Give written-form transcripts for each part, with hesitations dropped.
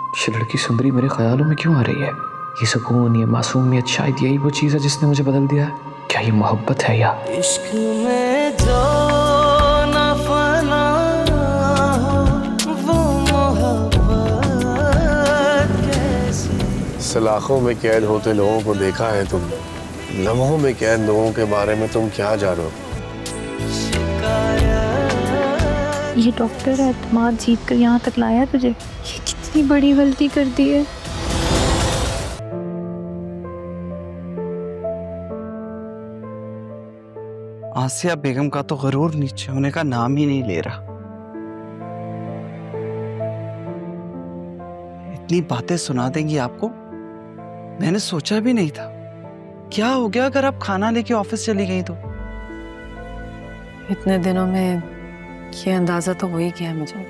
ये लड़की सुंदरी मेरे ख्यालों में क्यों आ रही है? ये सुकून, ये मासूमियत, शायद यही वो चीज़ है जिसने मुझे बदल दिया है। क्या ये मोहब्बत है या इश्क में जो ना फना हो वो मोहब्बत कैसी। सलाखों में कैद होते लोगों को देखा है तुमने, लम्हों में कैद लोगों के बारे में तुम क्या जानो। ये डॉक्टर एतमाद जीत कर यहाँ तक लाया तुझे। ये कितनी बड़ी गलती कर दी है। आसिया बेगम का तो गरूर नीचे होने का नाम ही नहीं ले रहा। इतनी बातें सुना देंगी आपको, मैंने सोचा भी नहीं था। क्या हो गया अगर आप खाना लेके ऑफिस चली गई तो? इतने दिनों में ये अंदाजा तो हो ही गया मुझे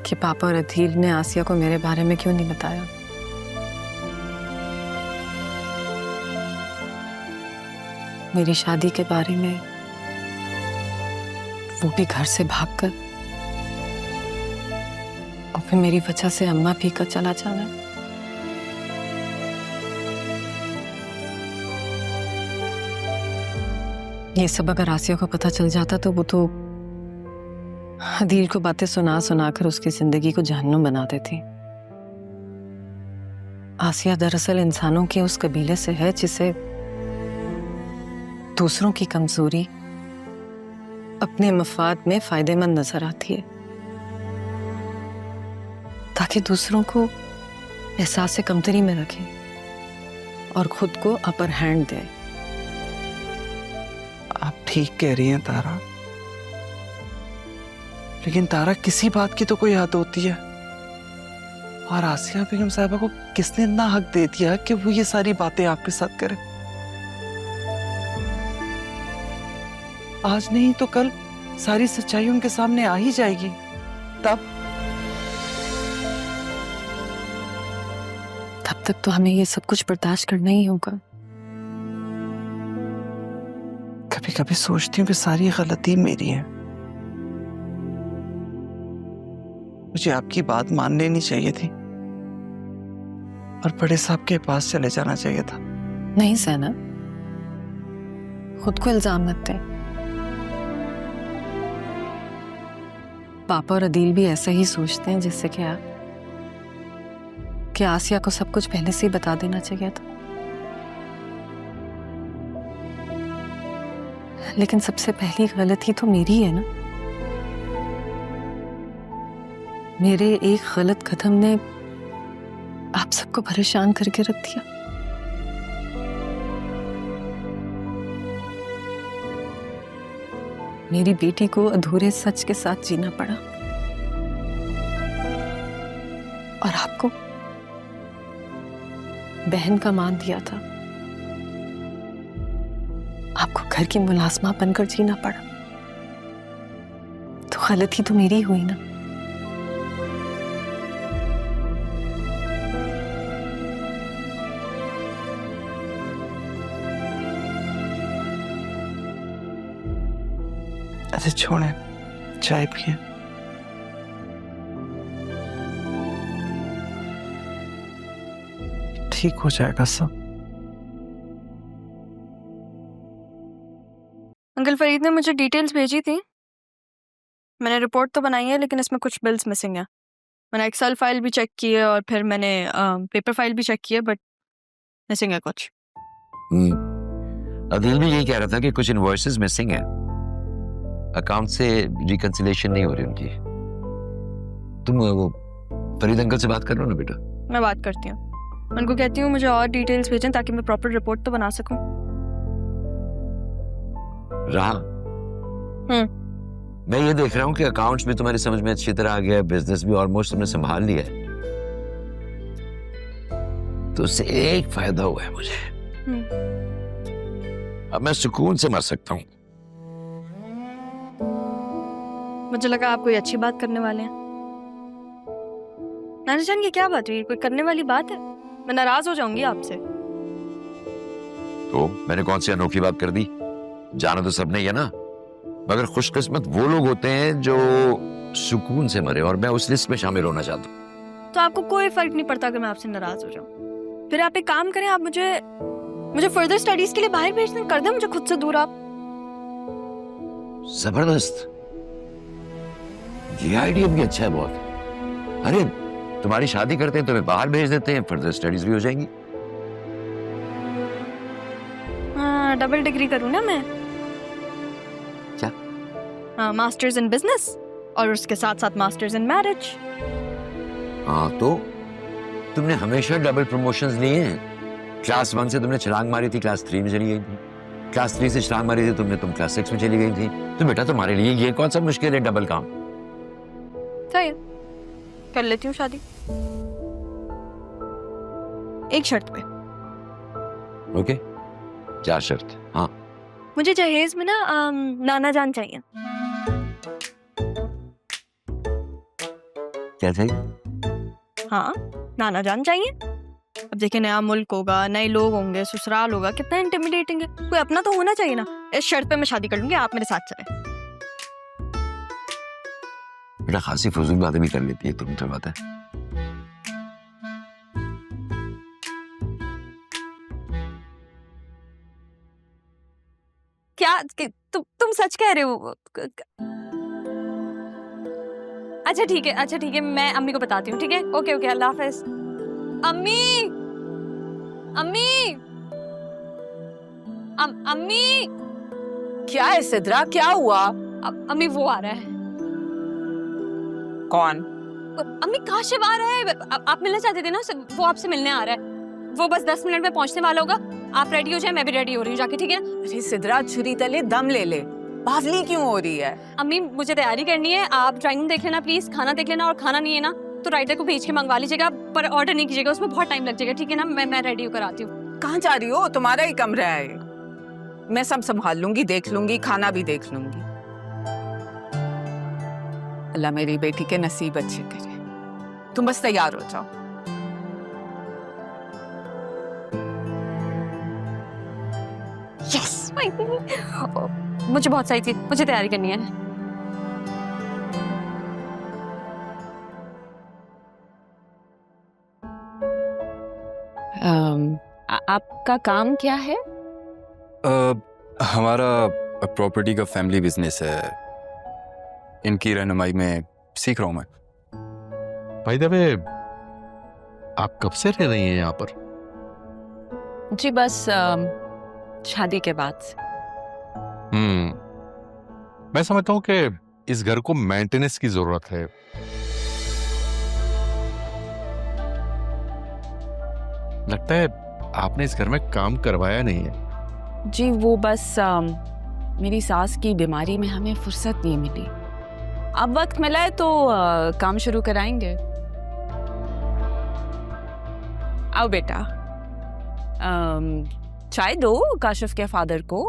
कि पापा और अधील ने आसिया को मेरे बारे में क्यों नहीं बताया। मेरी शादी के बारे में, वो भी घर से भागकर, और फिर मेरी वजह से अम्मा भी का चला जाना। ये सब अगर आसिया को पता चल जाता तो वो तो अदील को बातें सुना सुना कर उसकी जिंदगी को जहन्नुम बना देती। आसिया दरअसल इंसानों के उस कबीले से है जिसे दूसरों की कमजोरी अपने मफाद में फायदेमंद नजर आती है, ताकि दूसरों को एहसास कमतरी में रखे और खुद को अपर हैंड दे। आप ठीक कह रही हैं तारा, लेकिन तारा किसी बात की तो कोई हद होती है। और आसिया बेगम साहिबा को किसने इतना हक दे दिया कि वो ये सारी बातें आपके साथ करे? आज नहीं तो कल सारी सच्चाई उनके सामने आ ही जाएगी। तब तक तो हमें ये सब कुछ बर्दाश्त करना ही होगा। कभी कभी सोचती हूँ कि सारी गलती मेरी है। मुझे आपकी बात मान लेनी चाहिए थी और बड़े साहब के पास चले जाना चाहिए था। नहीं सहना, खुद को इल्जाम मत दे। पापा और अदील भी ऐसा ही सोचते हैं जिससे क्या कि आसिया को सब कुछ पहले से ही बता देना चाहिए था। लेकिन सबसे पहली गलती तो मेरी है ना। मेरे एक गलत कदम ने आप सबको परेशान करके रख दिया। मेरी बेटी को अधूरे सच के साथ जीना पड़ा और आपको बहन का मान दिया था। आपको घर की मुलाजमा बनकर जीना पड़ा। तो गलती तो मेरी हुई ना। अरे छोड़े, चाय पिए। ठीक हो जाएगा सब। अंकल फरीद ने मुझे डिटेल्स भेजी थी। मैंने रिपोर्ट तो बनाई है, लेकिन इसमें कुछ बिल्स मिसिंग है। मैंने एक्सेल फाइल भी चेक की है और फिर मैंने पेपर फाइल भी चेक की है, बट मिसिंग है कुछ। अदील भी यही कह रहा था कि कुछ इनवॉइसेस मिसिंग है। अकाउंट से रिकंसिलिएशन नहीं हो रही उनकी। तुम वो फरीद अंकल से बात कर लो ना बेटा। मैं बात करती हूँ, उनको कहती हूँ मुझे और डिटेल्स भेजें ताकि मैं प्रॉपर रिपोर्ट तो बना सकूं। राह मैं ये देख रहा हूँ कि अकाउंट्स भी तुम्हारी समझ में अच्छी तरह आ गया है, बिजनेस भी ऑलमोस्ट तुमने संभाल लिया है, तो उससे एक फायदा हुआ है मुझे। अब मैं सुकून से मर सकता हूँ। मुझे लगा आप कोई अच्छी बात करने वाले हैं। नानी जान, ये क्या बात हुई? कोई करने वाली बात है? मैं नाराज हो जाऊंगी आपसे। तो मैंने कौन सी अनोखी बात कर दी? जाना तो सबने ही है ना। मगर खुशकिस्मत वो लोग होते हैं जो सुकून से मरे, और मैं उस लिस्ट में शामिल होना चाहता हूँ। तो आपको कोई फर्क नहीं पड़ता अगर मैं आपसे नाराज हो जाऊं? फिर आप एक काम करें, आप मुझे फर्दर स्टडीज के लिए बाहर भेजना कर दें, मुझे खुद से दूर आप। जबरदस्त, ये आइडिया भी अच्छा है बहुत। अरे तुम्हारी शादी करते हैं, तुम्हें बाहर भेज देते हैं, फर्दर स्टडीज भी हो जाएंगी। हाँ, डबल डिग्री करूँ ना मैं। क्या? हाँ, मास्टर्स इन बिजनेस और उसके साथ साथ मास्टर्स इन मैरिज। हाँ, तो तुमने हमेशा डबल प्रमोशंस लिए हैं। क्लास 1 से तुमने छलांग मारी थी, क्लास 3 में चली गई थी। क्लास 3 से छलांग मारी थी तुम क्लास 6 में चली गई थी। तो बेटा तुम्हारे लिए ये कौन सा मुश्किल है डबल काम? सही है, कर लेती हूँ शादी, एक शर्त पे। ओके, क्या शर्त? हाँ, मुझे जहेज में ना नाना जान चाहिए। क्या चाहिए? हाँ, नाना जान चाहिए। अब देखिए, नया मुल्क होगा, नए लोग होंगे, ससुराल होगा, कितना इंटिमिडेटिंग है। कोई अपना तो होना चाहिए ना। इस शर्त पे मैं शादी कर लूंगी, आप मेरे साथ चले। बेटा खासी फजूल बातें भी कर लेती है तुम, तो बात है। क्या तुम सच कह रहे हो? अच्छा ठीक है, मैं अम्मी को बताती हूँ। ठीक है, ओके ओके, अल्लाह हाफिज। अम्मी, अम्मी, अम्मी। क्या है सिद्रा, क्या हुआ? अम्मी वो आ रहा है। कौन? अम्मी काशिफ आ रहा है। आप मिलना चाहते थे ना उससे, वो आपसे मिलने आ रहा है। वो बस 10 मिनट में पहुंचने वाला होगा। आप रेडी हो जाए, मैं भी रेडी हो रही हूँ जाके, ठीक है ना? अरे सिद्रा, छुरी तले दम ले ले, बावली क्यों हो रही है? अम्मी मुझे तैयारी करनी है, आप ड्राइंग रूम देख लेना प्लीज, खाना देख लेना, और खाना नहीं है ना तो राइटर को भेज के मंगवा लीजिएगा, पर ऑर्डर नहीं कीजिएगा, उसमें बहुत टाइम लग जाएगा, ठीक है ना? मैं रेडी होकर आती हूँ। कहाँ जा रही हो? तुम्हारा ही कमरा है, मैं सब संभाल लूंगी, देख लूंगी, खाना भी देख लूंगी। अल्लाह मेरी बेटी के नसीब अच्छे करे। तुम बस तैयार हो जाओ। यस, मुझे बहुत सही थी, मुझे तैयारी करनी है। आपका काम क्या है? हमारा प्रॉपर्टी का फैमिली बिजनेस है, इनकी रहनुमाई में सीख रहा हूँ मैं। भाई दबे, आप कब से रह रही हैं यहाँ पर? जी बस शादी के बाद से। मैं समझता हूँ कि इस घर को मेंटेनेंस की जरूरत है। लगता है आपने इस घर में काम करवाया नहीं है। जी वो बस मेरी सास की बीमारी में हमें फुर्सत नहीं मिली। अब वक्त मिला है तो काम शुरू कराएंगे। आओ बेटा, चाय दो काशिफ के फादर को।